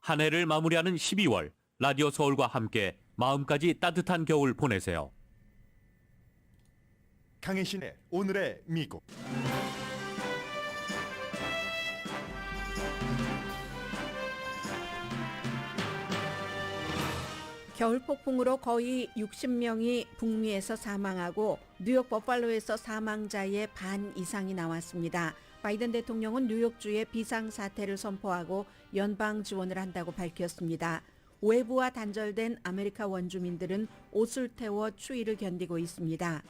한 해를 마무리하는 12월, 라디오 서울과 함께 마음까지 따뜻한 겨울 보내세요. 강혜신의 오늘의 미국. 겨울 폭풍으로 거의 60명이 북미에서 사망하고 뉴욕 버팔로에서 사망자의 반 이상이 나왔습니다. 바이든 대통령은 뉴욕주에 비상사태를 선포하고 연방 지원을 한다고 밝혔습니다. 외부와 단절된 아메리카 원주민들은 옷을 태워 추위를 견디고 있습니다.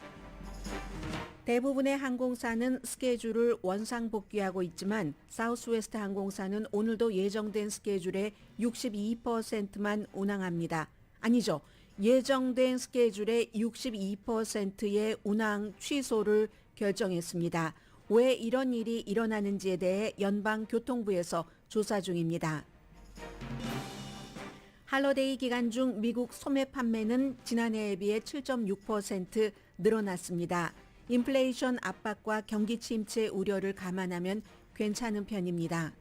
대부분의 항공사는 스케줄을 원상복귀하고 있지만 사우스웨스트 항공사는 오늘도 예정된 스케줄의 62%만 운항합니다. 아니죠. 예정된 스케줄의 62%의 운항 취소를 결정했습니다. 왜 이런 일이 일어나는지에 대해 연방교통부에서 조사 중입니다. 할러데이 기간 중 미국 소매 판매는 지난해에 비해 7.6% 늘어났습니다. 인플레이션 압박과 경기 침체 우려를 감안하면 괜찮은 편입니다.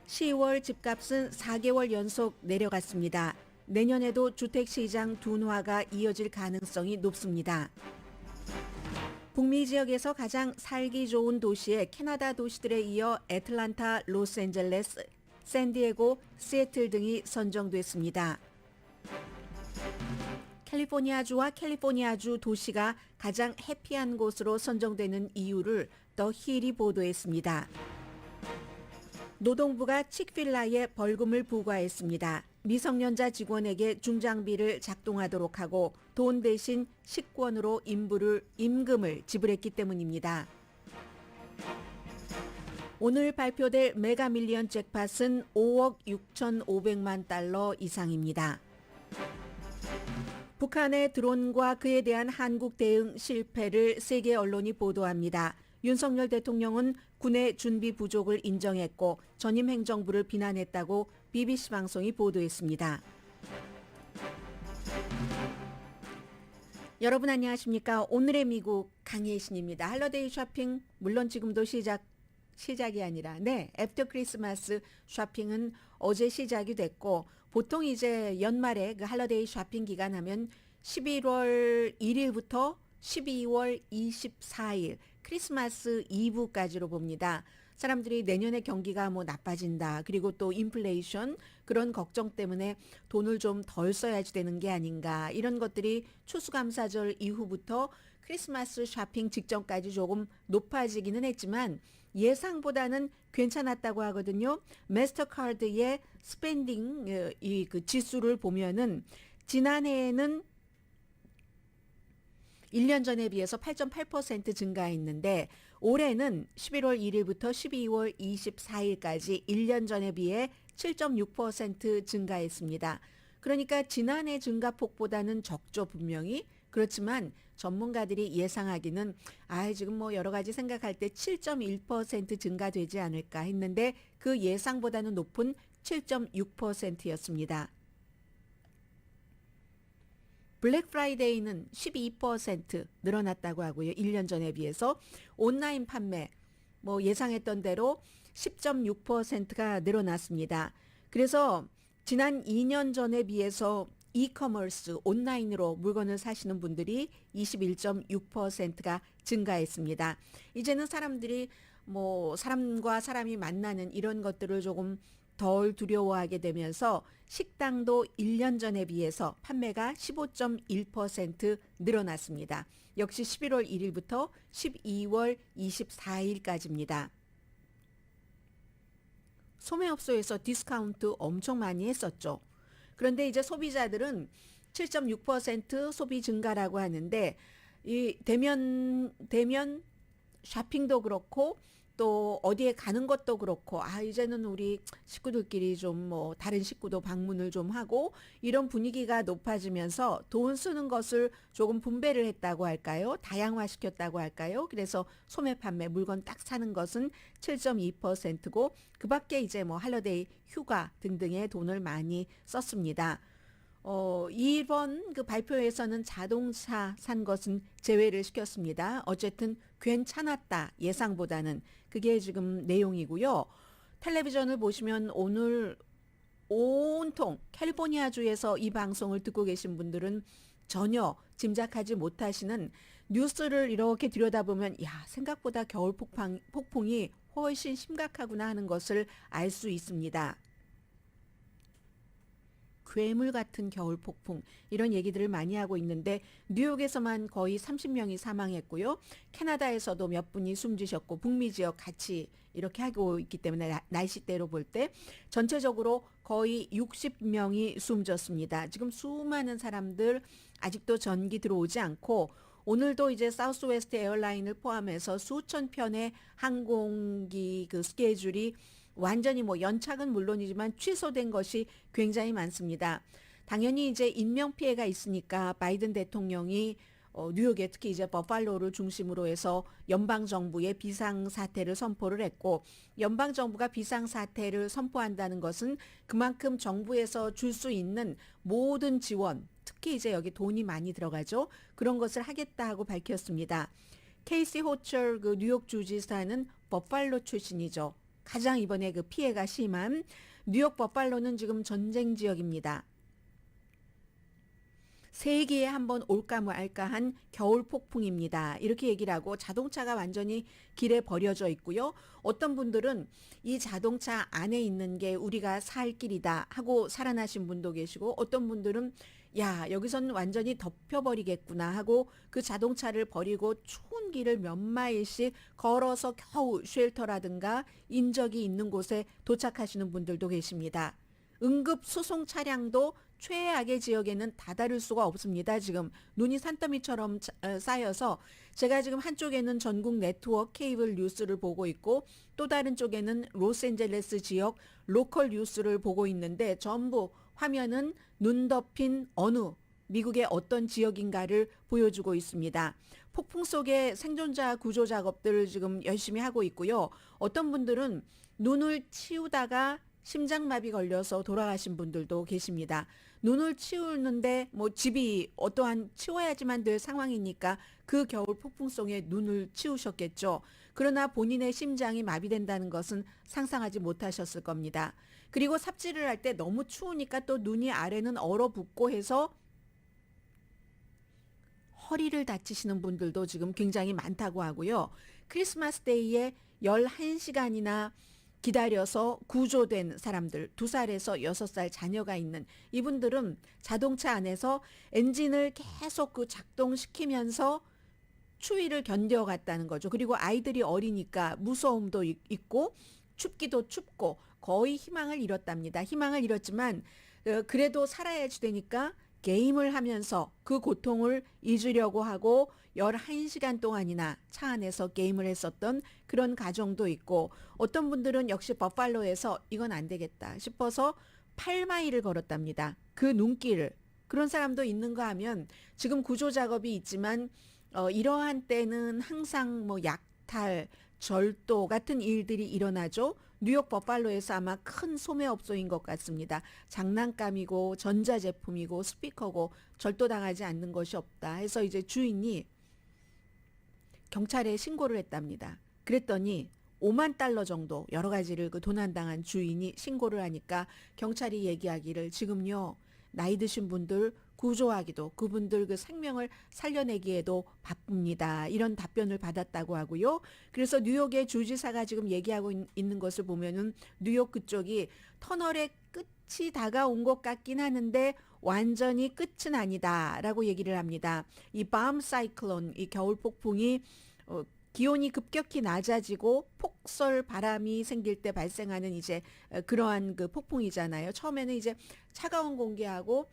10월 집값은 4개월 연속 내려갔습니다. 내년에도 주택시장 둔화가 이어질 가능성이 높습니다. 북미 지역에서 가장 살기 좋은 도시의 캐나다 도시들에 이어 애틀란타, 로스앤젤레스, 샌디에고, 시애틀 등이 선정됐습니다. 캘리포니아주와 캘리포니아주 도시가 가장 해피한 곳으로 선정되는 이유를 더 힐이 보도했습니다. 노동부가 칙필라에 벌금을 부과했습니다. 미성년자 직원에게 중장비를 작동하도록 하고 돈 대신 식권으로 임금을 지불했기 때문입니다. 오늘 발표될 메가밀리언 잭팟은 5억 6,500만 달러 이상입니다. 북한의 드론과 그에 대한 한국 대응 실패를 세계 언론이 보도합니다. 윤석열 대통령은 군의 준비 부족을 인정했고 전임 행정부를 비난했다고 BBC 방송이 보도했습니다. 여러분 안녕하십니까? 오늘의 미국 강혜신입니다. 할러데이 쇼핑 물론 지금도 시작이 아니라 애프터 크리스마스 쇼핑은 어제 시작이 됐고 보통 이제 연말에 그 할러데이 쇼핑 기간 하면 11월 1일부터 12월 24일 크리스마스 이브까지로 봅니다. 사람들이 내년에 경기가 나빠진다. 그리고 또 인플레이션 그런 걱정 때문에 돈을 좀 덜 써야지 되는 게 아닌가. 이런 것들이 추수감사절 이후부터 크리스마스 쇼핑 직전까지 조금 높아지기는 했지만 예상보다는 괜찮았다고 하거든요. 마스터카드의 스펜딩 그 지수를 보면은 지난해에는 1년 전에 비해서 8.8% 증가했는데 올해는 11월 1일부터 12월 24일까지 1년 전에 비해 7.6% 증가했습니다. 그러니까 지난해 증가폭보다는 적죠 분명히. 그렇지만 전문가들이 예상하기는 지금 여러 가지 생각할 때 7.1% 증가되지 않을까 했는데 그 예상보다는 높은 7.6%였습니다. 블랙 프라이데이는 12% 늘어났다고 하고요. 1년 전에 비해서 온라인 판매 예상했던 대로 10.6%가 늘어났습니다. 그래서 지난 2년 전에 비해서 이커머스 온라인으로 물건을 사시는 분들이 21.6%가 증가했습니다. 이제는 사람들이 사람과 사람이 만나는 이런 것들을 조금 덜 두려워하게 되면서 식당도 1년 전에 비해서 판매가 15.1% 늘어났습니다. 역시 11월 1일부터 12월 24일까지입니다. 소매업소에서 디스카운트 엄청 많이 했었죠. 그런데 이제 소비자들은 7.6% 소비 증가라고 하는데 이 대면 쇼핑도 그렇고 또 어디에 가는 것도 그렇고 이제는 우리 식구들끼리 좀 다른 식구도 방문을 좀 하고 이런 분위기가 높아지면서 돈 쓰는 것을 조금 분배를 했다고 할까요? 다양화시켰다고 할까요? 그래서 소매 판매 물건 딱 사는 것은 7.2%고 그 밖에 이제 할러데이 휴가 등등의 돈을 많이 썼습니다. 이번 그 발표에서는 자동차 산 것은 제외를 시켰습니다. 어쨌든 괜찮았다. 예상보다는. 그게 지금 내용이고요. 텔레비전을 보시면 오늘 온통 캘리포니아주에서 이 방송을 듣고 계신 분들은 전혀 짐작하지 못하시는 뉴스를 이렇게 들여다보면 야, 생각보다 겨울 폭풍이 훨씬 심각하구나 하는 것을 알 수 있습니다. 괴물 같은 겨울 폭풍 이런 얘기들을 많이 하고 있는데 뉴욕에서만 거의 30명이 사망했고요. 캐나다에서도 몇 분이 숨지셨고 북미 지역 같이 이렇게 하고 있기 때문에 날씨대로 볼 때 전체적으로 거의 60명이 숨졌습니다. 지금 수많은 사람들 아직도 전기 들어오지 않고 오늘도 이제 사우스웨스트 에어라인을 포함해서 수천 편의 항공기 그 스케줄이 완전히 뭐 연착은 물론이지만 취소된 것이 굉장히 많습니다. 당연히 이제 인명 피해가 있으니까 바이든 대통령이 뉴욕에 특히 이제 버팔로를 중심으로 해서 연방 정부의 비상 사태를 선포를 했고 연방 정부가 비상 사태를 선포한다는 것은 그만큼 정부에서 줄 수 있는 모든 지원, 특히 이제 여기 돈이 많이 들어가죠. 그런 것을 하겠다고 밝혔습니다. 케이시 호철 그 뉴욕 주지사는 버팔로 출신이죠. 가장 이번에 그 피해가 심한 뉴욕 버팔로는 지금 전쟁 지역입니다. 세기에 한번 올까 말까한 겨울 폭풍입니다. 이렇게 얘기를 하고 자동차가 완전히 길에 버려져 있고요. 어떤 분들은 이 자동차 안에 있는 게 우리가 살 길이다 하고 살아나신 분도 계시고 어떤 분들은 야, 여기선 완전히 덮여버리겠구나 하고 그 자동차를 버리고 추운 길을 몇 마일씩 걸어서 겨우 쉘터라든가 인적이 있는 곳에 도착하시는 분들도 계십니다. 응급 수송 차량도 최악의 지역에는 다다를 수가 없습니다. 지금 눈이 산더미처럼 쌓여서 제가 지금 한쪽에는 전국 네트워크 케이블 뉴스를 보고 있고 또 다른 쪽에는 로스앤젤레스 지역 로컬 뉴스를 보고 있는데 전부 화면은 눈 덮인 어느 미국의 어떤 지역인가를 보여주고 있습니다. 폭풍 속에 생존자 구조 작업들을 지금 열심히 하고 있고요. 어떤 분들은 눈을 치우다가 심장마비 걸려서 돌아가신 분들도 계십니다. 눈을 치우는데 뭐 집이 어떠한 치워야지만 될 상황이니까 그 겨울 폭풍 속에 눈을 치우셨겠죠. 그러나 본인의 심장이 마비된다는 것은 상상하지 못하셨을 겁니다. 그리고 삽질을 할 때 너무 추우니까 또 눈이 아래는 얼어붙고 해서 허리를 다치시는 분들도 지금 굉장히 많다고 하고요. 크리스마스 데이에 11시간이나 기다려서 구조된 사람들, 2살에서 6살 자녀가 있는 이분들은 자동차 안에서 엔진을 계속 그 작동시키면서 추위를 견뎌갔다는 거죠. 그리고 아이들이 어리니까 무서움도 있고 춥기도 춥고 거의 희망을 잃었답니다. 희망을 잃었지만 그래도 살아야지 되니까 게임을 하면서 그 고통을 잊으려고 하고 11시간 동안이나 차 안에서 게임을 했었던 그런 가정도 있고 어떤 분들은 역시 버팔로에서 이건 안 되겠다 싶어서 8마일을 걸었답니다. 그 눈길을. 그런 사람도 있는가 하면 지금 구조 작업이 있지만 이러한 때는 항상 뭐 약탈, 절도 같은 일들이 일어나죠. 뉴욕 버팔로에서 아마 큰 소매업소인 것 같습니다. 장난감이고 전자제품이고 스피커고 절도당하지 않는 것이 없다 해서 이제 주인이 경찰에 신고를 했답니다. 그랬더니 5만 달러 정도 여러 가지를 그 도난당한 주인이 신고를 하니까 경찰이 얘기하기를 지금요 나이 드신 분들 구조하기도 그분들 그 생명을 살려내기에도 바쁩니다. 이런 답변을 받았다고 하고요. 그래서 뉴욕의 주지사가 지금 얘기하고 있는 것을 보면은 뉴욕 그쪽이 터널의 끝이 다가온 것 같긴 하는데 완전히 끝은 아니다라고 얘기를 합니다. 이 밤 사이클론, 이 겨울 폭풍이 기온이 급격히 낮아지고 폭설 바람이 생길 때 발생하는 이제 그러한 그 폭풍이잖아요. 처음에는 이제 차가운 공기하고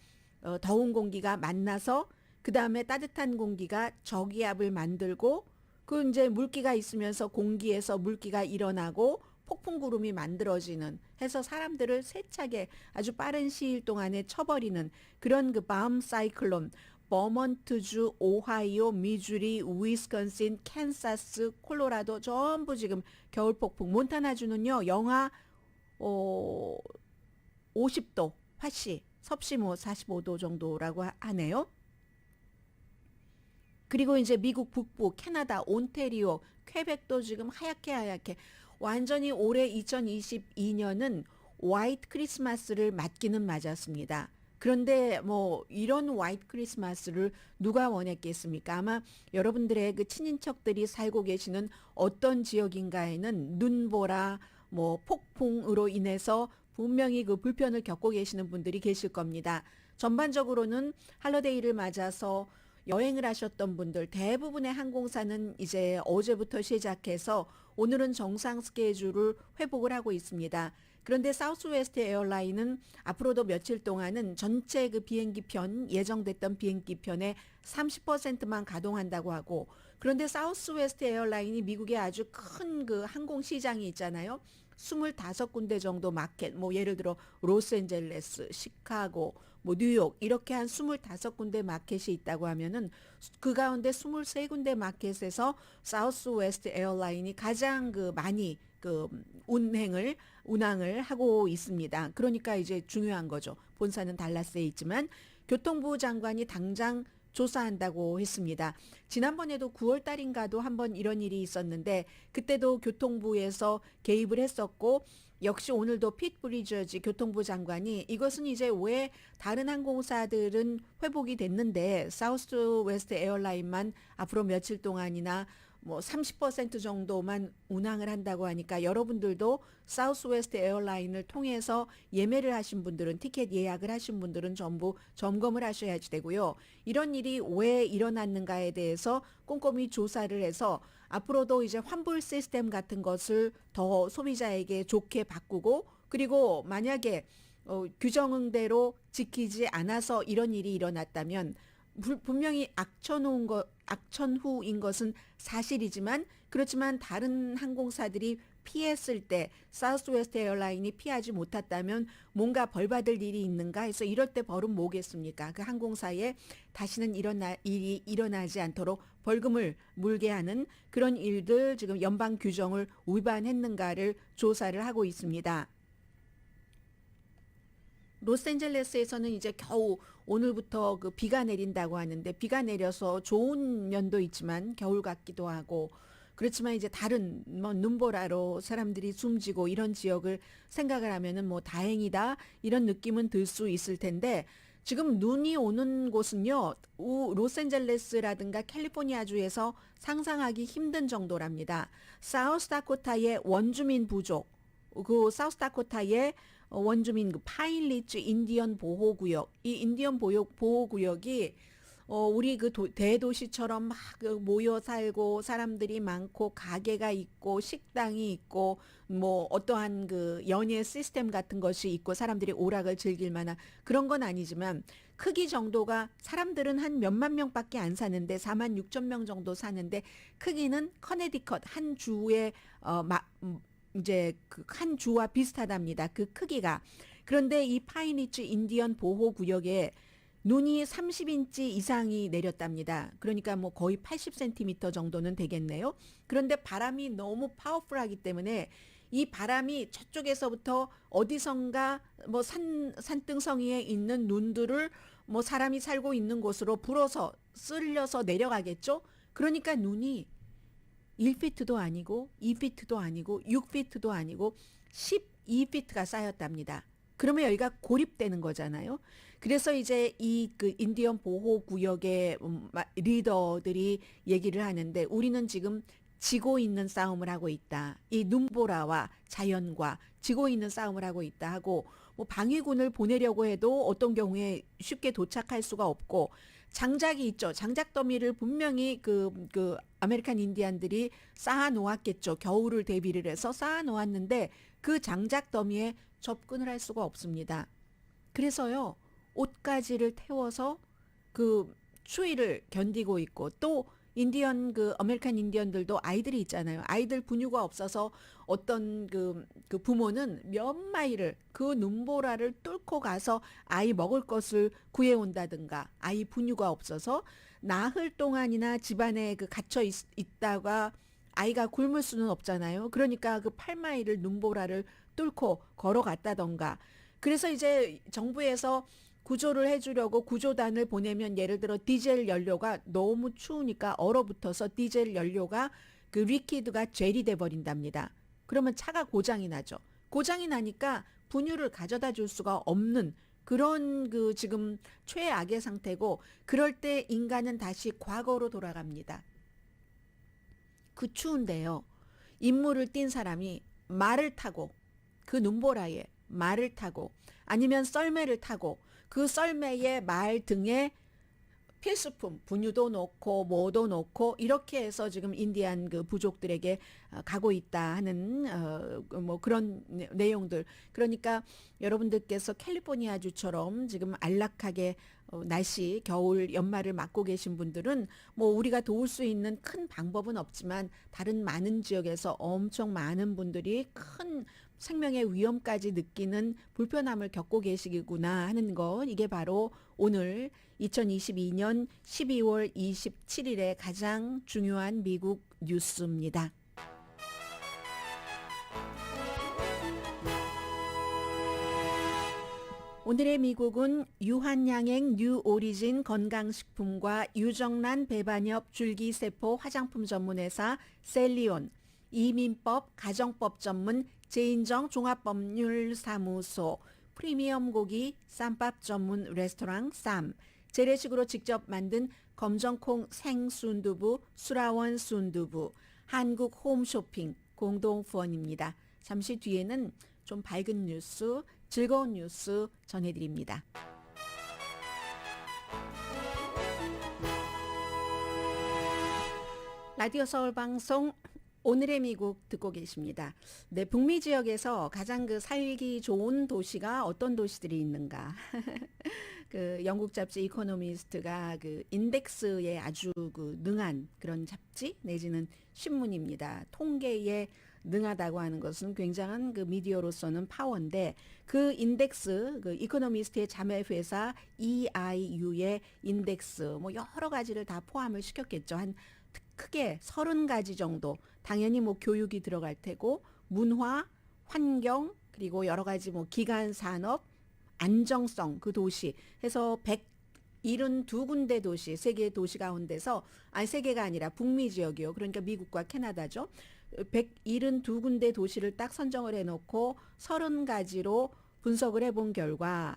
더운 공기가 만나서 그 다음에 따뜻한 공기가 저기압을 만들고 그 이제 물기가 있으면서 공기에서 물기가 일어나고 폭풍 구름이 만들어지는 해서 사람들을 세차게 아주 빠른 시일 동안에 쳐버리는 그런 그 밤 사이클론. 버먼트주, 오하이오, 미주리, 위스콘신, 캔사스, 콜로라도 전부 지금 겨울 폭풍. 몬타나주는요 영하 50도 화씨 섭씨 뭐 45도 정도라고 하네요. 그리고 이제 미국 북부, 캐나다, 온태리오, 퀘벡도 지금 하얗게 완전히 올해 2022년은 화이트 크리스마스를 맞기는 맞았습니다. 그런데 뭐 이런 화이트 크리스마스를 누가 원했겠습니까? 아마 여러분들의 그 친인척들이 살고 계시는 어떤 지역인가에는 눈보라, 뭐 폭풍으로 인해서 분명히 그 불편을 겪고 계시는 분들이 계실 겁니다. 전반적으로는 할러데이를 맞아서 여행을 하셨던 분들 대부분의 항공사는 이제 어제부터 시작해서 오늘은 정상 스케줄을 회복을 하고 있습니다. 그런데 사우스웨스트 에어라인은 앞으로도 며칠 동안은 전체 그 비행기 편 예정됐던 비행기 편의 30%만 가동한다고 하고, 그런데 사우스웨스트 에어라인이 미국의 아주 큰 그 항공 시장이 있잖아요. 25군데 정도 마켓, 뭐 예를 들어 로스앤젤레스, 시카고, 뭐 뉴욕 이렇게 한 25군데 마켓이 있다고 하면은 그 가운데 23군데 마켓에서 사우스웨스트 에어라인이 가장 그 많이 그 운항을 하고 있습니다. 그러니까 이제 중요한 거죠. 본사는 달라스에 있지만 교통부 장관이 당장 조사한다고 했습니다. 지난번에도 9월 달인가도 한번 이런 일이 있었는데 그때도 교통부에서 개입을 했었고, 역시 오늘도 핏 브리저지 교통부 장관이 이것은 이제 왜 다른 항공사들은 회복이 됐는데 사우스웨스트 에어라인만 앞으로 며칠 동안이나 뭐 30% 정도만 운항을 한다고 하니까 여러분들도 사우스웨스트 에어라인을 통해서 예매를 하신 분들은, 티켓 예약을 하신 분들은 전부 점검을 하셔야지 되고요. 이런 일이 왜 일어났는가에 대해서 꼼꼼히 조사를 해서 앞으로도 이제 환불 시스템 같은 것을 더 소비자에게 좋게 바꾸고, 그리고 만약에 규정대로 지키지 않아서 이런 일이 일어났다면 분명히 악천후인 것은 사실이지만, 그렇지만 다른 항공사들이 피했을 때 사우스웨스트 에어라인이 피하지 못했다면 뭔가 벌받을 일이 있는가 해서 이럴 때 벌은 뭐겠습니까? 그 항공사에 다시는 일이 일어나지 않도록 벌금을 물게 하는 그런 일들, 지금 연방 규정을 위반했는가를 조사를 하고 있습니다. 로스앤젤레스에서는 이제 겨우 오늘부터 그 비가 내린다고 하는데, 비가 내려서 좋은 면도 있지만 겨울 같기도 하고, 그렇지만 이제 다른 뭐 눈보라로 사람들이 숨지고 이런 지역을 생각을 하면은 뭐 다행이다 이런 느낌은 들 수 있을 텐데, 지금 눈이 오는 곳은요, 로스앤젤레스라든가 캘리포니아주에서 상상하기 힘든 정도랍니다. 사우스다코타의 원주민 부족, 그 사우스다코타의 원주민 그 파인리츠 인디언 보호구역, 이 인디언 보호구역이 우리 그 대도시처럼 막 모여 살고 사람들이 많고 가게가 있고 식당이 있고 뭐 어떠한 그 연예 시스템 같은 것이 있고 사람들이 오락을 즐길 만한 그런 건 아니지만, 크기 정도가 사람들은 한 몇만 명밖에 안 사는데 4만 6천 명 정도 사는데, 크기는 커네디컷 한 주의 이제 그 한 주와 비슷하답니다. 그 크기가. 그런데 이 파이니츠 인디언 보호구역에 눈이 30인치 이상이 내렸답니다. 그러니까 뭐 거의 80cm 정도는 되겠네요. 그런데 바람이 너무 파워풀하기 때문에 이 바람이 저쪽에서부터 어디선가 뭐 산등성이에 있는 눈들을 뭐 사람이 살고 있는 곳으로 불어서 쓸려서 내려가겠죠. 그러니까 눈이 1피트도 아니고 2피트도 아니고 6피트도 아니고 12피트가 쌓였답니다. 그러면 여기가 고립되는 거잖아요. 그래서 이제 이 그 인디언 보호 구역의 리더들이 얘기를 하는데, 우리는 지금 지고 있는 싸움을 하고 있다. 이 눈보라와 자연과 지고 있는 싸움을 하고 있다 하고, 뭐 방위군을 보내려고 해도 어떤 경우에 쉽게 도착할 수가 없고, 장작이 있죠. 장작 더미를 분명히 그 아메리칸 인디안들이 쌓아 놓았겠죠. 겨울을 대비를 해서 쌓아 놓았는데 그 장작 더미에 접근을 할 수가 없습니다. 그래서요, 옷가지를 태워서 그 추위를 견디고 있고, 또 인디언 그 아메리칸 인디언들도 아이들이 있잖아요. 아이들 분유가 없어서 어떤 그 부모는 몇 마일을 그 눈보라를 뚫고 가서 아이 먹을 것을 구해온다든가, 아이 분유가 없어서 나흘 동안이나 집안에 그 갇혀 있다가 아이가 굶을 수는 없잖아요. 그러니까 그 8마일을 눈보라를 뚫고 걸어갔다던가. 그래서 이제 정부에서 구조를 해주려고 구조단을 보내면, 예를 들어 디젤 연료가 너무 추우니까 얼어붙어서 디젤 연료가 그 리퀴드가 젤이 돼 버린답니다. 그러면 차가 고장이 나죠. 고장이 나니까 분유를 가져다 줄 수가 없는 그런 그 지금 최악의 상태고, 그럴 때 인간은 다시 과거로 돌아갑니다. 그 추운데요. 임무를 띈 사람이 말을 타고, 그 눈보라에 말을 타고, 아니면 썰매를 타고, 그 썰매의 말 등에 필수품 분유도 넣고 뭐도 넣고 이렇게 해서 지금 인디안 그 부족들에게 가고 있다 하는 뭐 그런 내용들. 그러니까 여러분들께서 캘리포니아주처럼 지금 안락하게 날씨 겨울 연말을 맞고 계신 분들은 뭐 우리가 도울 수 있는 큰 방법은 없지만 다른 많은 지역에서 엄청 많은 분들이 큰 생명의 위험까지 느끼는 불편함을 겪고 계시구나 하는 것, 이게 바로 오늘 2022년 12월 27일의 가장 중요한 미국 뉴스입니다. 오늘의 미국은 유한양행 뉴 오리진 건강식품과 유정란 배반엽 줄기세포 화장품 전문회사 셀리온, 이민법 가정법 전문 제인정 종합법률사무소, 프리미엄 고기 쌈밥 전문 레스토랑 쌈, 재래식으로 직접 만든 검정콩 생순두부 수라원 순두부, 한국 홈쇼핑 공동 후원입니다. 잠시 뒤에는 좀 밝은 뉴스, 즐거운 뉴스 전해드립니다. 라디오 서울 방송 오늘의 미국 듣고 계십니다. 네, 북미 지역에서 가장 그 살기 좋은 도시가 어떤 도시들이 있는가? 그 영국 잡지 이코노미스트가 그 인덱스에 아주 그 능한 그런 잡지 내지는 신문입니다. 통계에 능하다고 하는 것은 굉장한 그 미디어로서는 파워인데, 그 인덱스, 그 이코노미스트의 자매 회사 EIU의 인덱스 뭐 여러 가지를 다 포함을 시켰겠죠. 한 크게 30가지 정도. 당연히 뭐 교육이 들어갈 테고, 문화, 환경, 그리고 여러 가지 뭐 기간 산업, 안정성, 그 도시 해서 172군데 도시, 세계 도시 가운데서, 아니 세계가 아니라 북미 지역이요. 그러니까 미국과 캐나다죠. 172군데 도시를 딱 선정을 해놓고 30가지로 분석을 해본 결과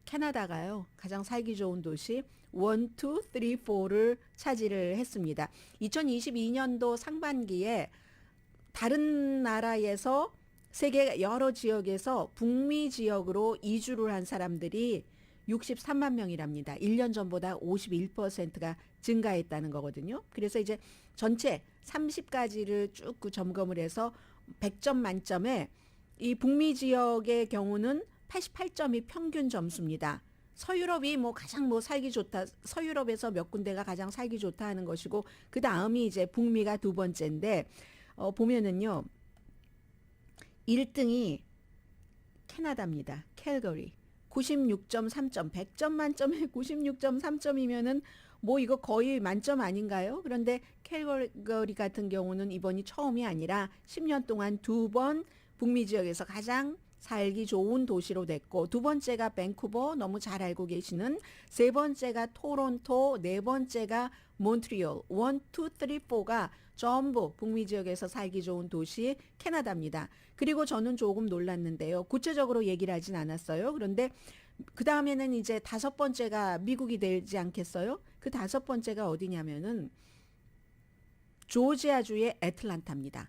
캐나다가요 가장 살기 좋은 도시 1, 2, 3, 4를 차지를 했습니다. 2022년도 상반기에 다른 나라에서 세계 여러 지역에서 북미 지역으로 이주를 한 사람들이 63만 명이랍니다. 1년 전보다 51%가 증가했다는 거거든요. 그래서 이제 전체 30가지를 쭉 점검을 해서 100점 만점에 이 북미 지역의 경우는 88점이 평균 점수입니다. 서유럽이 뭐 가장 뭐 살기 좋다, 서유럽에서 몇 군데가 가장 살기 좋다 하는 것이고, 그 다음이 이제 북미가 두 번째인데, 보면은요 1등이 캐나다입니다. 캘거리 96.3점, 100점 만점에 96.3점이면은 뭐 이거 거의 만점 아닌가요? 그런데 캘거리 같은 경우는 이번이 처음이 아니라 10년 동안 2번 북미 지역에서 가장 살기 좋은 도시로 됐고, 두 번째가 밴쿠버, 너무 잘 알고 계시는, 세 번째가 토론토, 네 번째가 몬트리올, 1, 2, 3, 4가 전부 북미 지역에서 살기 좋은 도시 캐나다입니다. 그리고 저는 조금 놀랐는데요. 구체적으로 얘기를 하진 않았어요. 그런데 그 다음에는 이제 다섯 번째가 미국이 되지 않겠어요? 그 다섯 번째가 어디냐면은 조지아주의 애틀란타입니다.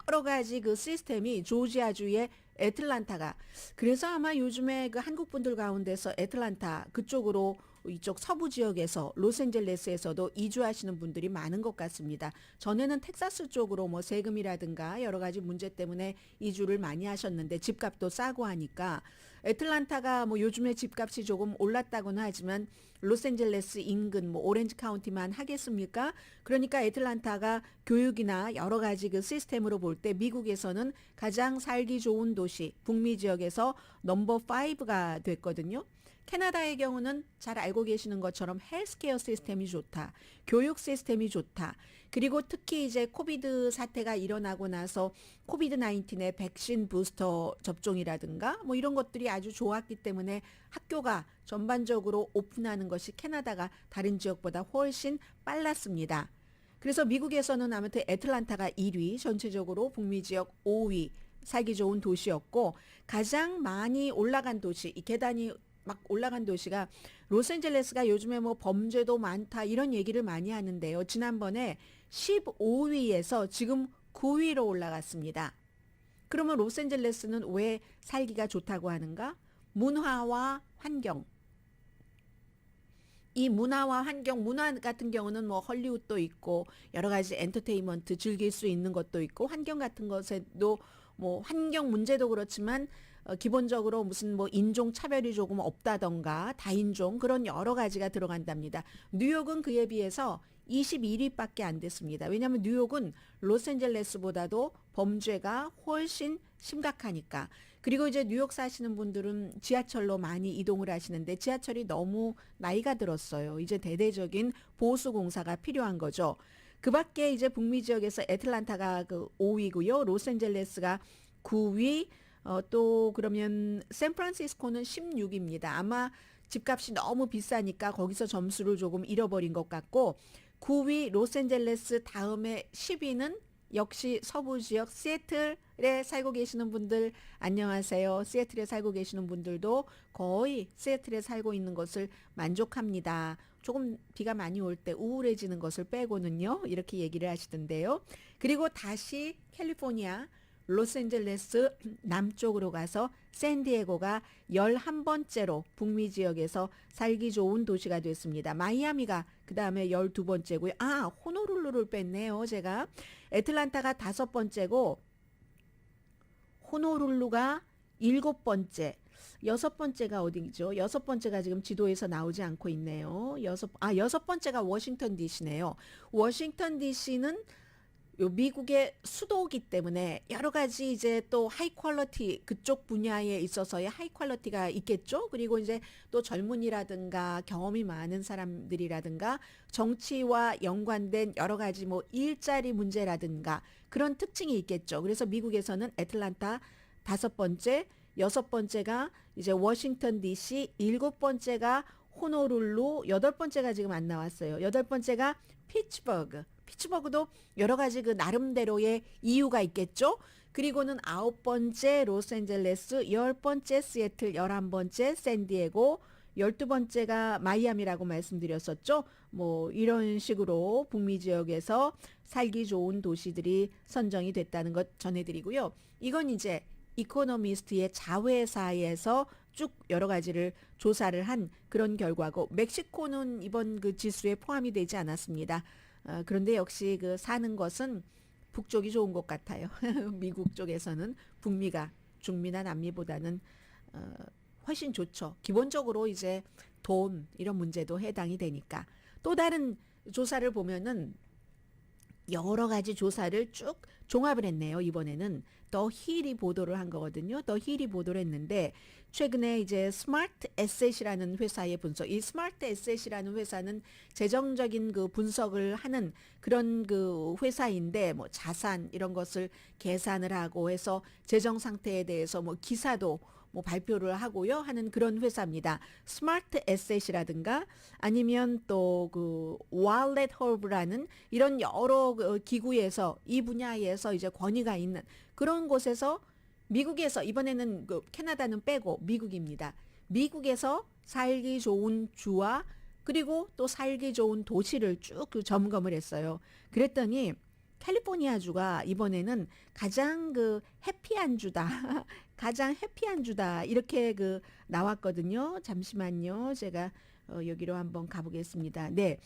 여러 가지 그 시스템이 조지아주의 애틀란타가, 그래서 아마 요즘에 그 한국 분들 가운데서 애틀란타 그쪽으로, 이쪽 서부 지역에서 로스앤젤레스에서도 이주하시는 분들이 많은 것 같습니다. 전에는 텍사스 쪽으로 뭐 세금이라든가 여러 가지 문제 때문에 이주를 많이 하셨는데 집값도 싸고 하니까 애틀란타가 뭐 요즘에 집값이 조금 올랐다고는 하지만 로스앤젤레스 인근 뭐 오렌지 카운티만 하겠습니까? 그러니까 애틀란타가 교육이나 여러 가지 그 시스템으로 볼 때 미국에서는 가장 살기 좋은 도시, 북미 지역에서 넘버 5가 됐거든요. 캐나다의 경우는 잘 알고 계시는 것처럼 헬스케어 시스템이 좋다, 교육 시스템이 좋다, 그리고 특히 이제 코비드 사태가 일어나고 나서 코비드 19의 백신 부스터 접종이라든가 뭐 이런 것들이 아주 좋았기 때문에 학교가 전반적으로 오픈하는 것이 캐나다가 다른 지역보다 훨씬 빨랐습니다. 그래서 미국에서는 아무튼 애틀란타가 1위, 전체적으로 북미 지역 5위 살기 좋은 도시였고 가장 많이 올라간 도시, 이 계단이 막 올라간 도시가 로스앤젤레스가 요즘에 뭐 범죄도 많다 이런 얘기를 많이 하는데요. 지난번에 15위에서 지금 9위로 올라갔습니다. 그러면 로스앤젤레스는 왜 살기가 좋다고 하는가? 문화와 환경. 이 문화와 환경, 문화 같은 경우는 뭐 헐리우드도 있고 여러 가지 엔터테인먼트 즐길 수 있는 것도 있고 환경 같은 것에도 뭐 환경 문제도 그렇지만 기본적으로 무슨 뭐 인종 차별이 조금 없다던가 다인종 그런 여러 가지가 들어간답니다. 뉴욕은 그에 비해서 21위밖에 안 됐습니다. 왜냐하면 뉴욕은 로스앤젤레스보다도 범죄가 훨씬 심각하니까. 그리고 이제 뉴욕 사시는 분들은 지하철로 많이 이동을 하시는데 지하철이 너무 나이가 들었어요. 이제 대대적인 보수 공사가 필요한 거죠. 그 밖에 이제 북미 지역에서 애틀란타가 그 5위고요. 로스앤젤레스가 9위, 또 그러면 샌프란시스코는 16위입니다. 아마 집값이 너무 비싸니까 거기서 점수를 조금 잃어버린 것 같고 9위 로스앤젤레스 다음에 10위는 역시 서부 지역 시애틀에 살고 계시는 분들 안녕하세요. 시애틀에 살고 계시는 분들도 거의 시애틀에 살고 있는 것을 만족합니다. 조금 비가 많이 올 때 우울해지는 것을 빼고는요. 이렇게 얘기를 하시던데요. 그리고 다시 캘리포니아 로스앤젤레스 남쪽으로 가서 샌디에고가 11번째로 북미 지역에서 살기 좋은 도시가 됐습니다. 마이애미가 그 다음에 12번째고요. 아, 호노룰루를 뺐네요. 제가. 애틀란타가 5번째고 호노룰루가 7번째. 6번째가 어디죠? 6번째가 지금 지도에서 나오지 않고 있네요. 6번째가 워싱턴 DC네요. 워싱턴 DC는 요 미국의 수도이기 때문에 여러 가지 이제 또 하이 퀄리티 그쪽 분야에 있어서의 하이 퀄리티가 있겠죠. 그리고 이제 또 젊은이라든가 경험이 많은 사람들이라든가 정치와 연관된 여러 가지 뭐 일자리 문제라든가 그런 특징이 있겠죠. 그래서 미국에서는 애틀란타 5번째, 6번째가 이제 워싱턴 DC, 7번째가 호노룰루, 8번째가 지금 안 나왔어요. 8번째가 피츠버그. 피츠버그도 여러 가지 그 나름대로의 이유가 있겠죠. 그리고는 9번째 로스앤젤레스, 10번째 시애틀, 11번째 샌디에고, 12번째가 마이애미라고 말씀드렸었죠. 뭐 이런 식으로 북미 지역에서 살기 좋은 도시들이 선정이 됐다는 것 전해드리고요. 이건 이제 이코노미스트의 자회사에서 쭉 여러 가지를 조사를 한 그런 결과고 멕시코는 이번 그 지수에 포함이 되지 않았습니다. 그런데 역시 그 사는 것은 북쪽이 좋은 것 같아요. 미국 쪽에서는 북미가 중미나 남미보다는 훨씬 좋죠. 기본적으로 이제 돈 이런 문제도 해당이 되니까. 또 다른 조사를 보면은 여러 가지 조사를 쭉 종합을 했네요. 이번에는 더 힐이 보도를 한 거거든요. 더 힐이 보도를 했는데 최근에 이제 스마트 에셋이라는 회사의 분석, 이 스마트 에셋이라는 회사는 재정적인 그 분석을 하는 그런 그 회사인데 뭐 자산 이런 것을 계산을 하고 해서 재정 상태에 대해서 뭐 기사도 뭐 발표를 하고요 하는 그런 회사입니다. 스마트 에셋이라든가 아니면 또 그 월렛 허브라는 이런 여러 그 기구에서 이 분야에서 이제 권위가 있는 그런 곳에서 미국에서 이번에는 그 캐나다는 빼고 미국입니다. 미국에서 살기 좋은 주와 그리고 또 살기 좋은 도시를 쭉 그 점검을 했어요. 그랬더니 캘리포니아 주가 이번에는 가장 그 해피한 주다. 가장 해피한 주다. 이렇게 그 나왔거든요. 잠시만요. 제가 여기로 한번 가보겠습니다. 네.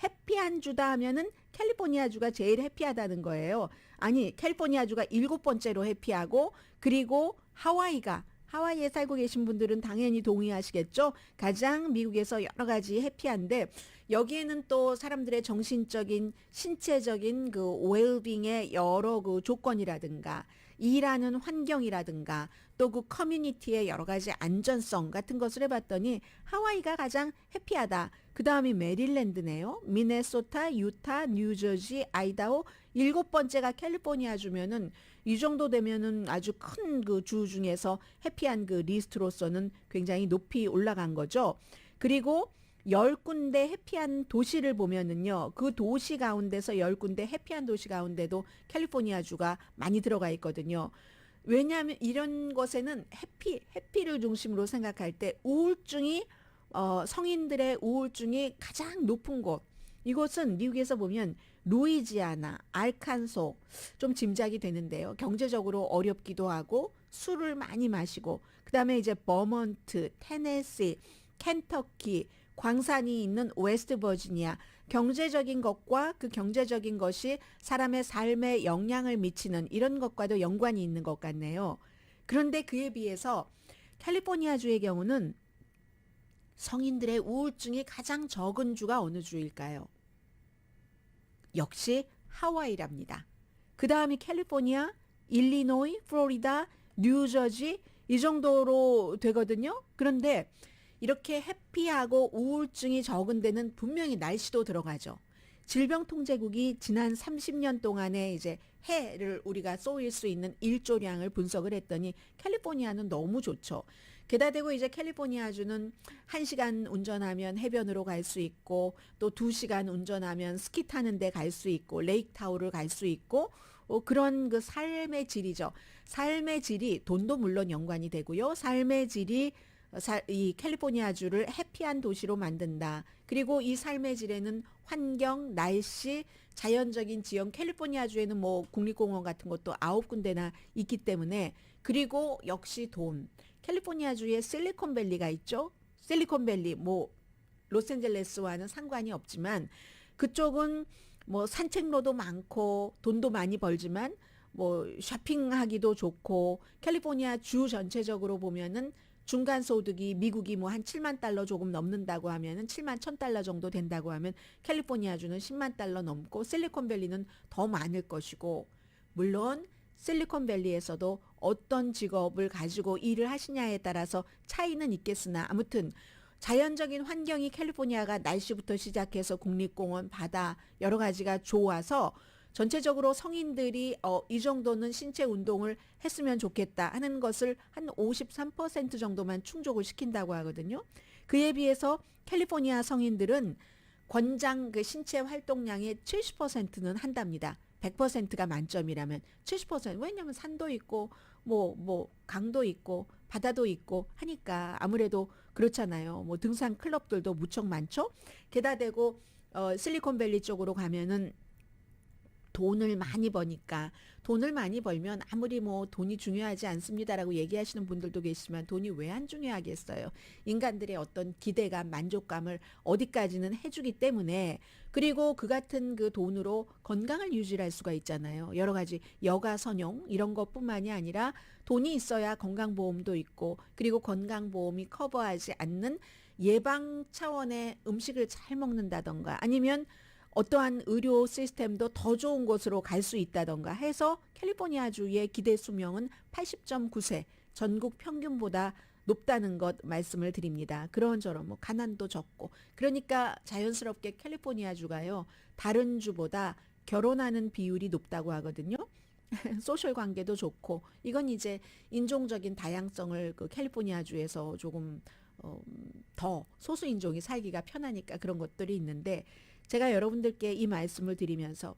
해피한 주다 하면은 캘리포니아 주가 제일 해피하다는 거예요. 아니, 캘리포니아 주가 7번째로 해피하고 그리고 하와이에 살고 계신 분들은 당연히 동의하시겠죠. 가장 미국에서 여러 가지 해피한데 여기에는 또 사람들의 정신적인 신체적인 그 웰빙의 여러 그 조건이라든가 일하는 환경이라든가 또 그 커뮤니티의 여러 가지 안전성 같은 것을 해봤더니 하와이가 가장 해피하다. 그 다음이 메릴랜드네요. 미네소타, 유타, 뉴저지, 아이다호 7번째가 캘리포니아 주면은 이 정도 되면은 아주 큰 그 주 중에서 해피한 그 리스트로서는 굉장히 높이 올라간 거죠. 그리고 10군데 해피한 도시를 보면은요. 그 도시 가운데서 10군데 해피한 도시 가운데도 캘리포니아주가 많이 들어가 있거든요. 왜냐하면 이런 것에는 해피를 중심으로 생각할 때 우울증이 성인들의 우울증이 가장 높은 곳. 이곳은 미국에서 보면 루이지아나, 알칸소 좀 짐작이 되는데요. 경제적으로 어렵기도 하고 술을 많이 마시고 그다음에 이제 버먼트, 테네시, 켄터키, 광산이 있는 웨스트 버지니아 경제적인 것과 그 경제적인 것이 사람의 삶에 영향을 미치는 이런 것과도 연관이 있는 것 같네요. 그런데 그에 비해서 캘리포니아주의 경우는 성인들의 우울증이 가장 적은 주가 어느 주일까요? 역시 하와이랍니다. 그 다음이 캘리포니아, 일리노이, 플로리다, 뉴저지 이 정도로 되거든요. 그런데 이렇게 해피하고 우울증이 적은 데는 분명히 날씨도 들어가죠. 질병통제국이 지난 30년 동안에 이제 해를 우리가 쏘일 수 있는 일조량을 분석을 했더니 캘리포니아는 너무 좋죠. 게다 대고 이제 캘리포니아주는 1시간 운전하면 해변으로 갈 수 있고 또 2시간 운전하면 스키 타는 데 갈 수 있고 레이크타워를 갈 수 있고 그런 그 삶의 질이죠. 삶의 질이 돈도 물론 연관이 되고요. 삶의 질이 이 캘리포니아주를 해피한 도시로 만든다. 그리고 이 삶의 질에는 환경, 날씨, 자연적인 지형, 캘리포니아주에는 뭐 국립공원 같은 것도 9군데나 있기 때문에 그리고 역시 돈. 캘리포니아주에 실리콘밸리가 있죠. 실리콘밸리 뭐 로스앤젤레스와는 상관이 없지만 그쪽은 뭐 산책로도 많고 돈도 많이 벌지만 뭐 쇼핑하기도 좋고 캘리포니아 주 전체적으로 보면은 중간 소득이 미국이 뭐 한 7만 달러 조금 넘는다고 하면은 7만 1,000달러 정도 된다고 하면 캘리포니아주는 10만 달러 넘고 실리콘밸리는 더 많을 것이고 물론 실리콘밸리에서도 어떤 직업을 가지고 일을 하시냐에 따라서 차이는 있겠으나 아무튼 자연적인 환경이 캘리포니아가 날씨부터 시작해서 국립공원, 바다 여러 가지가 좋아서 전체적으로 성인들이 이 정도는 신체 운동을 했으면 좋겠다 하는 것을 한 53% 정도만 충족을 시킨다고 하거든요. 그에 비해서 캘리포니아 성인들은 권장 그 신체 활동량의 70%는 한답니다. 100%가 만점이라면 70% 왜냐하면 산도 있고 뭐 강도 있고 바다도 있고 하니까 아무래도 그렇잖아요. 뭐 등산 클럽들도 무척 많죠. 게다 대고 실리콘밸리 쪽으로 가면은 돈을 많이 버니까 돈을 많이 벌면 아무리 뭐 돈이 중요하지 않습니다라고 얘기하시는 분들도 계시지만 돈이 왜 안 중요하겠어요. 인간들의 어떤 기대감, 만족감을 어디까지는 해주기 때문에 그리고 그 같은 그 돈으로 건강을 유지할 수가 있잖아요. 여러 가지 여가 선용 이런 것뿐만이 아니라 돈이 있어야 건강보험도 있고 그리고 건강보험이 커버하지 않는 예방 차원의 음식을 잘 먹는다던가 아니면 어떠한 의료 시스템도 더 좋은 곳으로 갈 수 있다던가 해서 캘리포니아주의 기대 수명은 80.9세 전국 평균보다 높다는 것 말씀을 드립니다. 그런저런 뭐 가난도 적고 그러니까 자연스럽게 캘리포니아주가요 다른 주보다 결혼하는 비율이 높다고 하거든요. 소셜 관계도 좋고 이건 이제 인종적인 다양성을 그 캘리포니아주에서 조금 더 소수 인종이 살기가 편하니까 그런 것들이 있는데 제가 여러분들께 이 말씀을 드리면서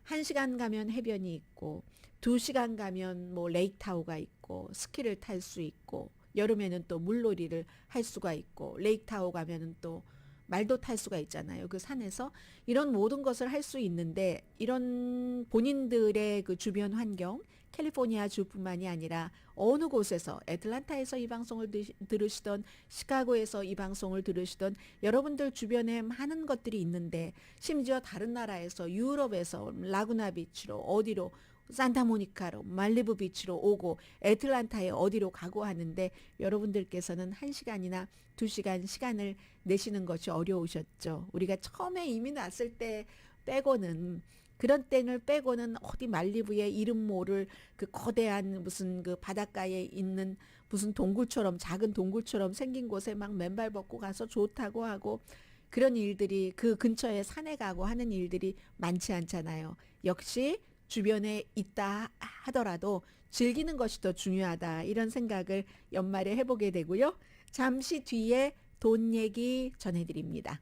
1시간 가면 해변이 있고 2시간 가면 뭐 레이크타워가 있고 스키를 탈 수 있고 여름에는 또 물놀이를 할 수가 있고 레이크타워 가면은 또 말도 탈 수가 있잖아요. 그 산에서 이런 모든 것을 할 수 있는데 이런 본인들의 그 주변 환경 캘리포니아 주뿐만이 아니라 어느 곳에서 애틀란타에서 이 방송을 들으시던 시카고에서 이 방송을 들으시던 여러분들 주변에 많은 것들이 있는데 심지어 다른 나라에서 유럽에서 라구나 비치로 어디로 산타모니카로 말리부 비치로 오고 애틀란타에 어디로 가고 하는데 여러분들께서는 1시간이나 2시간 시간을 내시는 것이 어려우셨죠. 우리가 처음에 이민 왔을 때 빼고는 그런 때를 빼고는 어디 말리부의 이름 모를 그 거대한 무슨 그 바닷가에 있는 무슨 동굴처럼 작은 동굴처럼 생긴 곳에 막 맨발 벗고 가서 좋다고 하고 그런 일들이 그 근처에 산에 가고 하는 일들이 많지 않잖아요. 역시 주변에 있다 하더라도 즐기는 것이 더 중요하다 이런 생각을 연말에 해보게 되고요. 잠시 뒤에 돈 얘기 전해드립니다.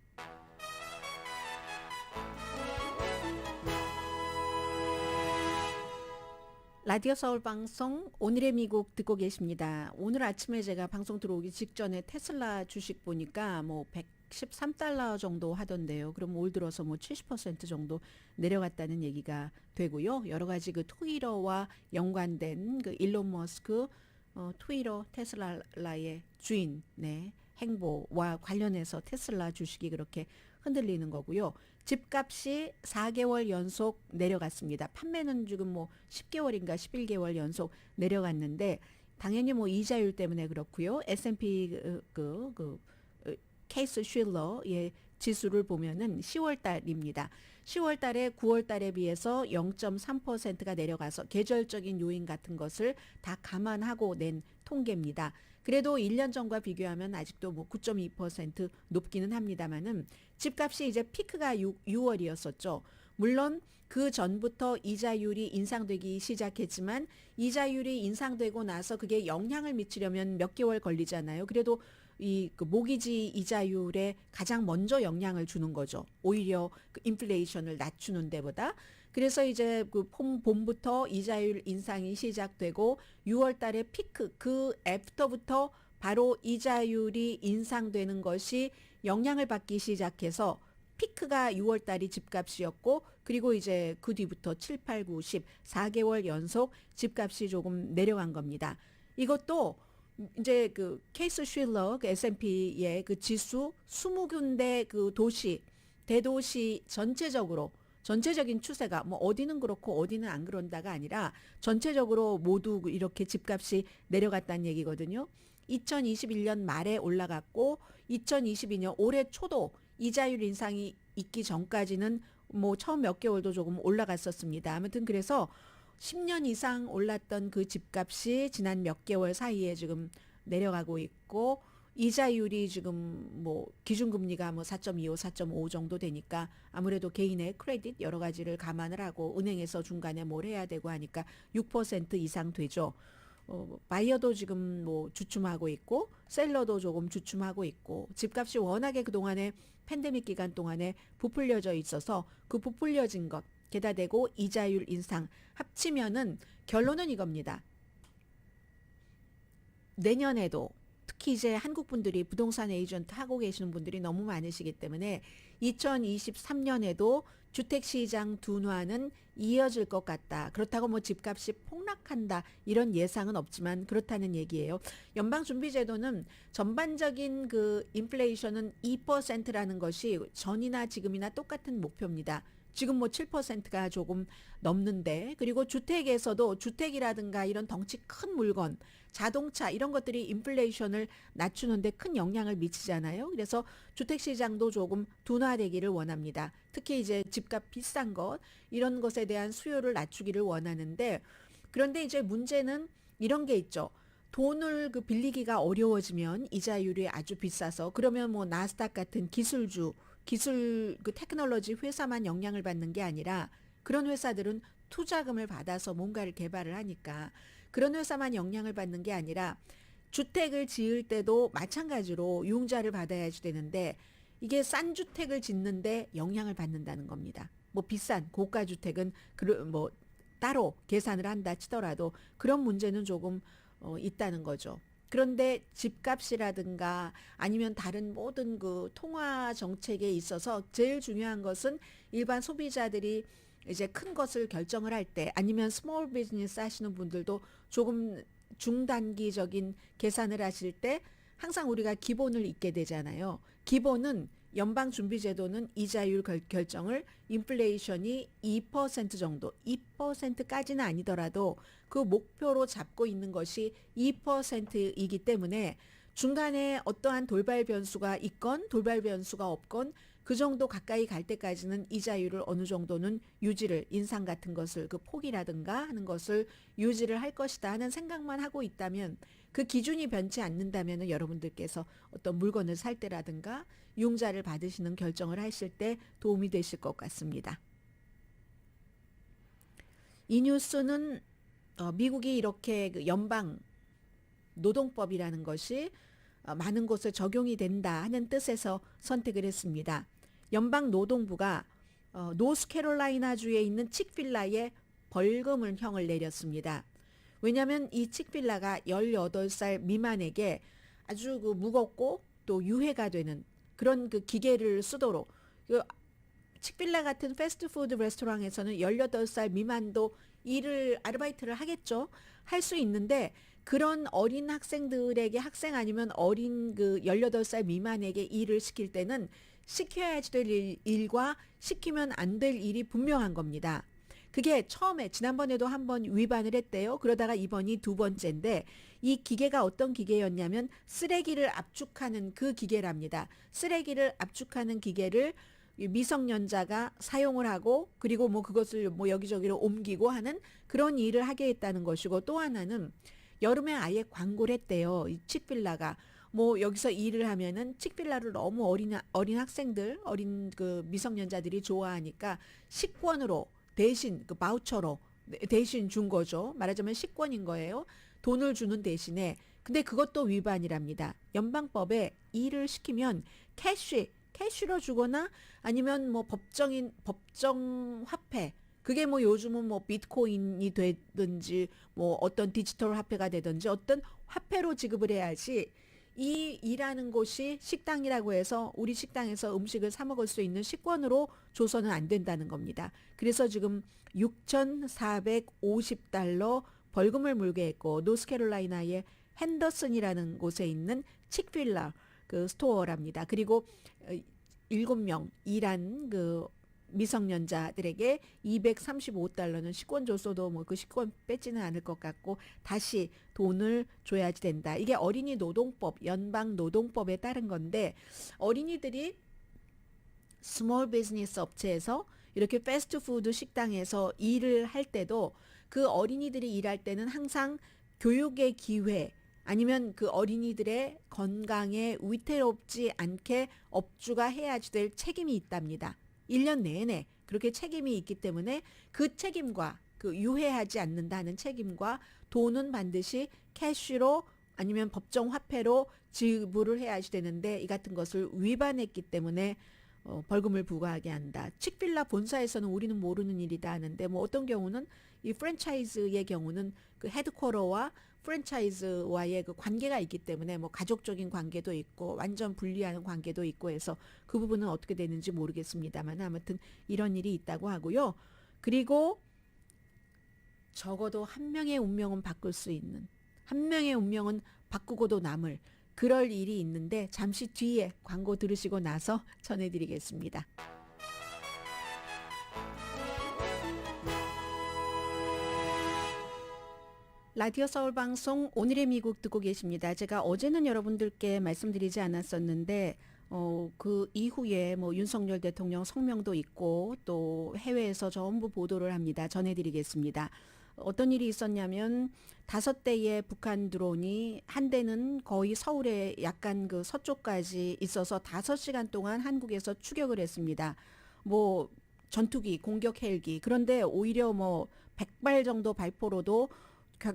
라디오 서울 방송 오늘의 미국 듣고 계십니다. 오늘 아침에 제가 방송 들어오기 직전에 테슬라 주식 보니까 뭐 113달러 정도 하던데요. 그럼 올 들어서 뭐 70% 정도 내려갔다는 얘기가 되고요. 여러 가지 그 트위터와 연관된 그 일론 머스크 트위터 테슬라의 주인 행보와 관련해서 테슬라 주식이 그렇게 흔들리는 거고요. 집값이 4개월 연속 내려갔습니다. 판매는 지금 뭐 10개월인가 11개월 연속 내려갔는데 당연히 뭐 이자율 때문에 그렇고요. S&P 케이스 쉴러의 지수를 보면은 10월 달입니다. 10월 달에 9월 달에 비해서 0.3%가 내려가서 계절적인 요인 같은 것을 다 감안하고 낸 통계입니다. 그래도 1년 전과 비교하면 아직도 뭐 9.2% 높기는 합니다만은 집값이 이제 피크가 6월이었었죠. 물론 그 전부터 이자율이 인상되기 시작했지만 이자율이 인상되고 나서 그게 영향을 미치려면 몇 개월 걸리잖아요. 그래도 그 모기지 이자율에 가장 먼저 영향을 주는 거죠. 오히려 그 인플레이션을 낮추는 데보다. 그래서 이제 그 봄부터 이자율 인상이 시작되고 6월 달에 피크 그 애프터부터 바로 이자율이 인상되는 것이 영향을 받기 시작해서 피크가 6월 달이 집값이었고 그리고 이제 그 뒤부터 7, 8, 9, 10 4개월 연속 집값이 조금 내려간 겁니다. 이것도 이제 그 케이스 쉴러 그 S&P의 그 지수 20군데 그 도시 대도시 전체적인 추세가 뭐 어디는 그렇고 어디는 안 그런다가 아니라 전체적으로 모두 이렇게 집값이 내려갔다는 얘기거든요. 2021년 말에 올라갔고 2022년 올해 초도 이자율 인상이 있기 전까지는 뭐 처음 몇 개월도 조금 올라갔었습니다. 아무튼 그래서 10년 이상 올랐던 그 집값이 지난 몇 개월 사이에 지금 내려가고 있고 이자율이 지금 뭐 기준금리가 뭐 4.25, 4.5 정도 되니까 아무래도 개인의 크레딧 여러 가지를 감안을 하고 은행에서 중간에 뭘 해야 되고 하니까 6% 이상 되죠. 바이어도 지금 뭐 주춤하고 있고 셀러도 조금 주춤하고 있고 집값이 워낙에 그동안에 팬데믹 기간 동안에 부풀려져 있어서 그 부풀려진 것 게다 대고 이자율 인상 합치면은 결론은 이겁니다. 내년에도 특히 이제 한국 분들이 부동산 에이전트 하고 계시는 분들이 너무 많으시기 때문에 2023년에도 주택시장 둔화는 이어질 것 같다. 그렇다고 뭐 집값이 폭락한다 이런 예상은 없지만 그렇다는 얘기예요. 연방준비제도는 전반적인 그 인플레이션은 2%라는 것이 전이나 지금이나 똑같은 목표입니다. 지금 뭐 7%가 조금 넘는데 그리고 주택에서도 주택이라든가 이런 덩치 큰 물건 자동차 이런 것들이 인플레이션을 낮추는데 큰 영향을 미치잖아요. 그래서 주택시장도 조금 둔화되기를 원합니다. 특히 이제 집값 비싼 것 이런 것에 대한 수요를 낮추기를 원하는데 그런데 이제 문제는 이런 게 있죠. 돈을 그 빌리기가 어려워지면 이자율이 아주 비싸서 그러면 뭐 나스닥 같은 기술 그 테크놀로지 회사만 영향을 받는 게 아니라 그런 회사들은 투자금을 받아서 뭔가를 개발을 하니까 그런 회사만 영향을 받는 게 아니라 주택을 지을 때도 마찬가지로 융자를 받아야지 되는데 이게 싼 주택을 짓는데 영향을 받는다는 겁니다. 뭐 비싼 고가 주택은 뭐 따로 계산을 한다 치더라도 그런 문제는 조금 있다는 거죠. 그런데 집값이라든가 아니면 다른 모든 그 통화 정책에 있어서 제일 중요한 것은 일반 소비자들이 이제 큰 것을 결정을 할 때 아니면 스몰 비즈니스 하시는 분들도 조금 중단기적인 계산을 하실 때 항상 우리가 기본을 잊게 되잖아요. 기본은 연방준비제도는 이자율 결정을 인플레이션이 2% 정도, 2%까지는 아니더라도 그 목표로 잡고 있는 것이 2%이기 때문에 중간에 어떠한 돌발 변수가 있건 돌발 변수가 없건 그 정도 가까이 갈 때까지는 이자율을 어느 정도는 유지를 인상 같은 것을 그 폭이라든가 하는 것을 유지를 할 것이다 하는 생각만 하고 있다면 그 기준이 변치 않는다면 여러분들께서 어떤 물건을 살 때라든가 융자를 받으시는 결정을 하실 때 도움이 되실 것 같습니다. 이 뉴스는 미국이 이렇게 그 연방 노동법이라는 것이 많은 곳에 적용이 된다 하는 뜻에서 선택을 했습니다. 연방노동부가 노스캐롤라이나주에 있는 칙필라에 벌금형을 내렸습니다. 왜냐하면 이 칙필라가 18살 미만에게 아주 그 무겁고 또 유해가 되는 그런 그 기계를 쓰도록, 그 칙필라 같은 패스트푸드 레스토랑에서는 18살 미만도 아르바이트를 하겠죠. 할 수 있는데 그런 어린 학생들에게, 학생 아니면 어린 그 18살 미만에게 일을 시킬 때는 시켜야 될 일과 시키면 안 될 일이 분명한 겁니다. 그게 처음에 지난번에도 한번 위반을 했대요. 그러다가 이번이 두 번째인데 이 기계가 어떤 기계였냐면 쓰레기를 압축하는 그 기계랍니다. 쓰레기를 압축하는 기계를 미성년자가 사용을 하고 그리고 뭐 그것을 뭐 여기저기로 옮기고 하는 그런 일을 하게 했다는 것이고, 또 하나는 여름에 아예 광고를 했대요. 이 칙필라가 뭐 여기서 일을 하면은 칙필라를 너무 어린 학생들, 어린 그 미성년자들이 좋아하니까 식권으로 대신 그 바우처로 대신 준 거죠. 말하자면 식권인 거예요. 돈을 주는 대신에. 근데 그것도 위반이랍니다. 연방법에 일을 시키면 캐시로 주거나 아니면 뭐 법정 화폐, 그게 뭐 요즘은 뭐 비트코인이 되든지 뭐 어떤 디지털 화폐가 되든지 어떤 화폐로 지급을 해야지, 이 일하는 곳이 식당이라고 해서 우리 식당에서 음식을 사 먹을 수 있는 식권으로 줘서는 안 된다는 겁니다. 그래서 지금 $6,450 벌금을 물게 했고, 노스캐롤라이나의 핸더슨이라는 곳에 있는 칙필라 그 스토어랍니다. 그리고 7명 일한 그 미성년자들에게 $235는 식권 줬어도 뭐 그 식권 뺏지는 않을 것 같고 다시 돈을 줘야지 된다. 이게 어린이 노동법, 연방 노동법에 따른 건데, 어린이들이 스몰 비즈니스 업체에서 이렇게 패스트푸드 식당에서 일을 할 때도 그 어린이들이 일할 때는 항상 교육의 기회 아니면 그 어린이들의 건강에 위태롭지 않게 업주가 해야지 될 책임이 있답니다. 1년 내내 그렇게 책임이 있기 때문에 그 책임과 그 유해하지 않는다는 책임과 돈은 반드시 캐시로 아니면 법정 화폐로 지불을 해야지 되는데 이 같은 것을 위반했기 때문에 벌금을 부과하게 한다. 칙필라 본사에서는 우리는 모르는 일이다 하는데, 뭐 어떤 경우는 이 프랜차이즈의 경우는 그 헤드쿼터와 프랜차이즈와의 그 관계가 있기 때문에 뭐 가족적인 관계도 있고 완전 분리하는 관계도 있고 해서 그 부분은 어떻게 되는지 모르겠습니다만 아무튼 이런 일이 있다고 하고요. 그리고 적어도 한 명의 운명은 바꿀 수 있는, 한 명의 운명은 바꾸고도 남을 그럴 일이 있는데 잠시 뒤에 광고 들으시고 나서 전해드리겠습니다. 라디오 서울 방송 오늘의 미국 듣고 계십니다. 제가 어제는 여러분들께 말씀드리지 않았었는데 그 이후에 뭐 윤석열 대통령 성명도 있고 또 해외에서 전부 보도를 합니다. 전해드리겠습니다. 어떤 일이 있었냐면 5대의 북한 드론이 한 대는 거의 서울에 약간 그 서쪽까지 있어서 5시간 동안 한국에서 추격을 했습니다. 뭐 전투기, 공격 헬기. 그런데 오히려 뭐 100발 정도 발포로도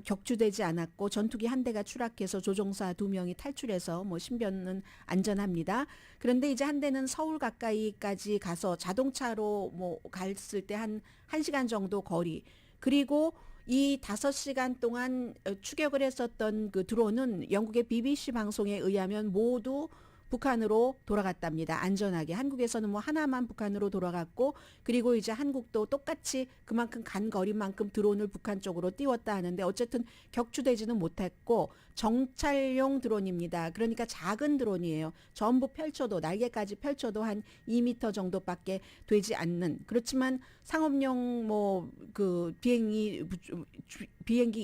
격추되지 않았고 전투기 한 대가 추락해서 조종사 2명이 탈출해서 뭐 신변은 안전합니다. 그런데 이제 한 대는 서울 가까이까지 가서 자동차로 뭐 갔을 때 한 1시간 정도 거리. 그리고 이 5시간 동안 추격을 했었던 그 드론은 영국의 BBC 방송에 의하면 모두 북한으로 돌아갔답니다. 안전하게. 한국에서는 뭐 하나만 북한으로 돌아갔고, 그리고 이제 한국도 똑같이 그만큼 간 거리만큼 드론을 북한 쪽으로 띄웠다 하는데 어쨌든 격추되지는 못했고 정찰용 드론입니다. 그러니까 작은 드론이에요. 전부 펼쳐도 날개까지 펼쳐도 한 2m 정도밖에 되지 않는, 그렇지만 상업용 뭐 그 비행기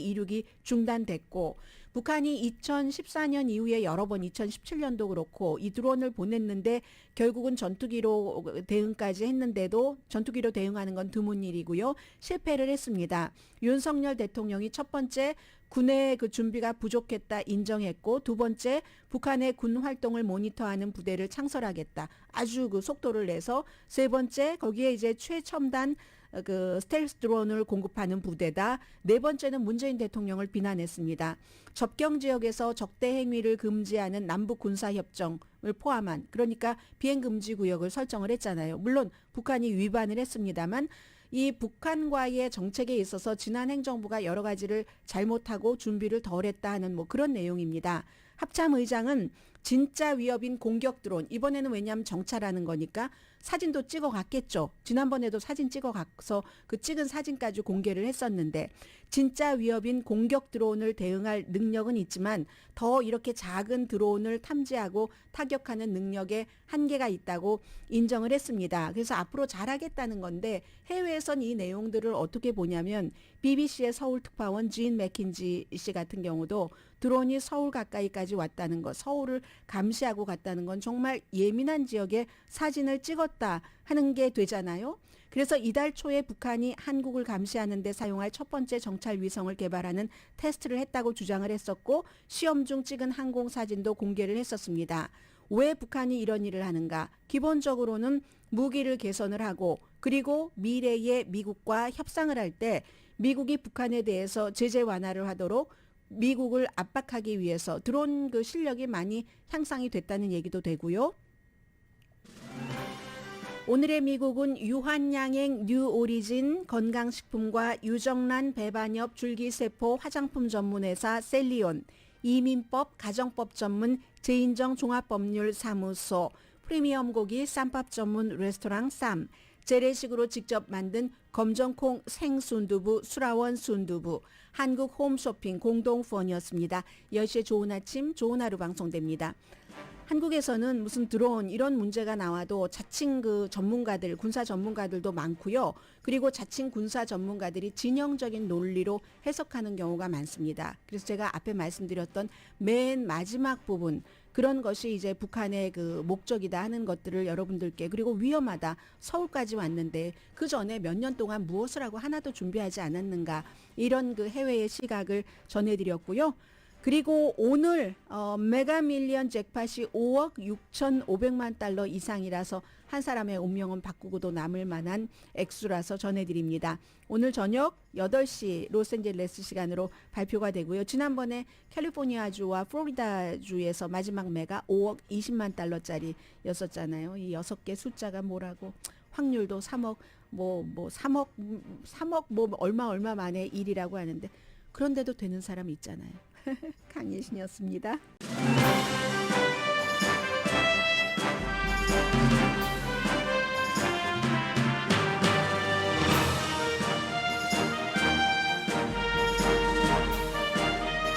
이륙이 중단됐고, 북한이 2014년 이후에 여러 번 2017년도 그렇고 이 드론을 보냈는데 결국은 전투기로 대응까지 했는데도 전투기로 대응하는 건 드문 일이고요. 실패를 했습니다. 윤석열 대통령이 첫 번째 군의 그 준비가 부족했다 인정했고, 두 번째 북한의 군 활동을 모니터하는 부대를 창설하겠다. 아주 그 속도를 내서, 세 번째 거기에 이제 최첨단 그 스텔스 드론을 공급하는 부대다. 네 번째는 문재인 대통령을 비난했습니다. 접경 지역에서 적대 행위를 금지하는 남북 군사 협정을 포함한 그러니까 비행 금지 구역을 설정을 했잖아요. 물론 북한이 위반을 했습니다만 이 북한과의 정책에 있어서 지난 행정부가 여러 가지를 잘못하고 준비를 덜 했다 하는 뭐 그런 내용입니다. 합참 의장은 진짜 위협인 공격 드론, 이번에는 왜냐하면 정찰하는 거니까 사진도 찍어 갔겠죠. 지난번에도 사진 찍어 가서 그 찍은 사진까지 공개를 했었는데 진짜 위협인 공격 드론을 대응할 능력은 있지만 더 이렇게 작은 드론을 탐지하고 타격하는 능력에 한계가 있다고 인정을 했습니다. 그래서 앞으로 잘하겠다는 건데 해외에선 이 내용들을 어떻게 보냐면 BBC의 서울 특파원 진 맥킨지 씨 같은 경우도 드론이 서울 가까이까지 왔다는 것, 서울을 감시하고 갔다는 건 정말 예민한 지역에 사진을 찍었다 하는 게 되잖아요. 그래서 이달 초에 북한이 한국을 감시하는 데 사용할 첫 번째 정찰 위성을 개발하는 테스트를 했다고 주장을 했었고 시험 중 찍은 항공 사진도 공개를 했었습니다. 왜 북한이 이런 일을 하는가? 기본적으로는 무기를 개선을 하고 그리고 미래의 미국과 협상을 할 때 미국이 북한에 대해서 제재 완화를 하도록 미국을 압박하기 위해서 드론 그 실력이 많이 향상이 됐다는 얘기도 되고요. 오늘의 미국은 유한양행 뉴오리진 건강식품과 유정란 배반엽 줄기세포 화장품 전문회사 셀리온, 이민법 가정법 전문 제인정 종합법률사무소, 프리미엄 고기 쌈밥 전문 레스토랑 쌈, 재래식으로 직접 만든 검정콩 생순두부 수라원 순두부, 한국 홈쇼핑 공동 후원이었습니다. 10시에 좋은 아침 좋은 하루 방송됩니다. 한국에서는 무슨 드론 이런 문제가 나와도 자칭 그 전문가들, 군사 전문가들도 많고요. 그리고 자칭 군사 전문가들이 진영적인 논리로 해석하는 경우가 많습니다. 그래서 제가 앞에 말씀드렸던 맨 마지막 부분, 그런 것이 이제 북한의 그 목적이다 하는 것들을 여러분들께, 그리고 위험하다, 서울까지 왔는데 그 전에 몇 년 동안 무엇을 하고 하나도 준비하지 않았는가, 이런 그 해외의 시각을 전해드렸고요. 그리고 오늘 메가밀리언 잭팟이 5억 6,500만 달러 이상이라서 한 사람의 운명은 바꾸고도 남을 만한 액수라서 전해드립니다. 오늘 저녁 8시 로스앤젤레스 시간으로 발표가 되고요. 지난번에 캘리포니아주와 플로리다주에서 마지막 매가 5억 20만 달러짜리였었잖아요. 이 6개 숫자가 뭐라고, 확률도 3억 뭐 3억 뭐 얼마 만의 일이라고 하는데 그런데도 되는 사람 있잖아요. 강예신이었습니다.